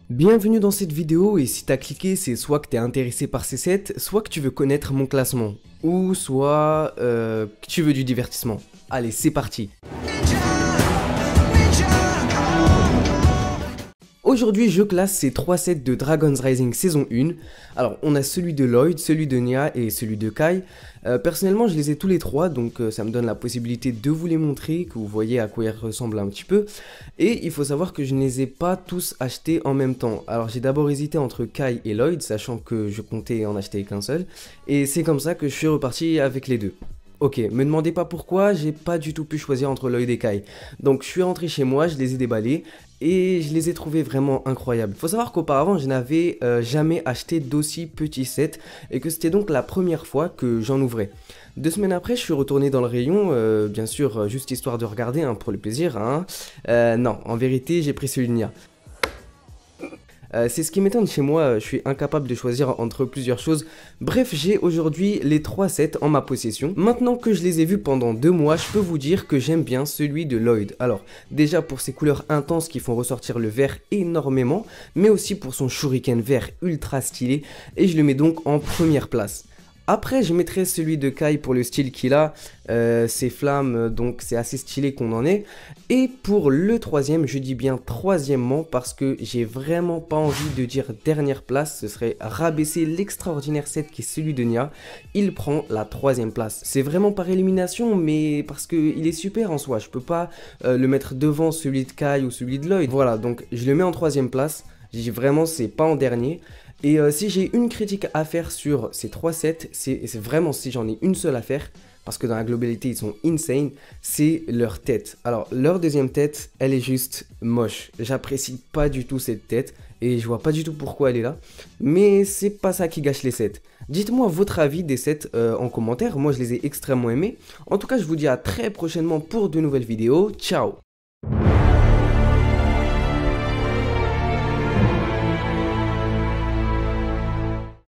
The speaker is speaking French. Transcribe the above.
Bienvenue dans cette vidéo et si t'as cliqué, c'est soit que t'es intéressé par ces sets, soit que tu veux connaître mon classement, ou soit que tu veux du divertissement. Allez, c'est parti. Aujourd'hui, je classe ces 3 sets de Dragon's Rising saison 1. Alors, on a celui de Lloyd, celui de Nya et celui de Kai. Personnellement, je les ai tous les 3, donc ça me donne la possibilité de vous les montrer, que vous voyez à quoi ils ressemblent un petit peu. Et il faut savoir que je ne les ai pas tous achetés en même temps. Alors, j'ai d'abord hésité entre Kai et Lloyd, sachant que je comptais en acheter qu'un seul. Et c'est comme ça que je suis reparti avec les deux. Ok, me demandez pas pourquoi, j'ai pas du tout pu choisir entre Lloyd et Kai. Donc je suis rentré chez moi, je les ai déballés et je les ai trouvés vraiment incroyables. Faut savoir qu'auparavant je n'avais jamais acheté d'aussi petits sets et que c'était donc la première fois que j'en ouvrais. 2 semaines après, je suis retourné dans le rayon, bien sûr juste histoire de regarder hein, pour le plaisir. Hein. Non, en vérité j'ai pris celui de Nya. C'est ce qui m'étonne chez moi, je suis incapable de choisir entre plusieurs choses. Bref, j'ai aujourd'hui les 3 sets en ma possession. Maintenant que je les ai vus pendant 2 mois, je peux vous dire que j'aime bien celui de Lloyd. Alors, déjà pour ses couleurs intenses qui font ressortir le vert énormément, mais aussi pour son shuriken vert ultra stylé, et je le mets donc en première place. Après, je mettrai celui de Kai pour le style qu'il a, ses flammes, donc c'est assez stylé qu'on en ait. Et pour le troisième, je dis bien troisièmement parce que j'ai vraiment pas envie de dire dernière place, ce serait rabaisser l'extraordinaire set qui est celui de Nya. Il prend la 3e place. C'est vraiment par élimination, mais parce qu'il est super en soi, je peux pas le mettre devant celui de Kai ou celui de Lloyd. Voilà, donc je le mets en 3e place, je dis vraiment c'est pas en dernier. Et si j'ai une critique à faire sur ces 3 sets, c'est vraiment si j'en ai une seule à faire, parce que dans la globalité ils sont insane, c'est leur tête. Alors leur deuxième tête, elle est juste moche. J'apprécie pas du tout cette tête et je vois pas du tout pourquoi elle est là. Mais c'est pas ça qui gâche les sets. Dites-moi votre avis des sets en commentaire, moi je les ai extrêmement aimés. En tout cas je vous dis à très prochainement pour de nouvelles vidéos, ciao!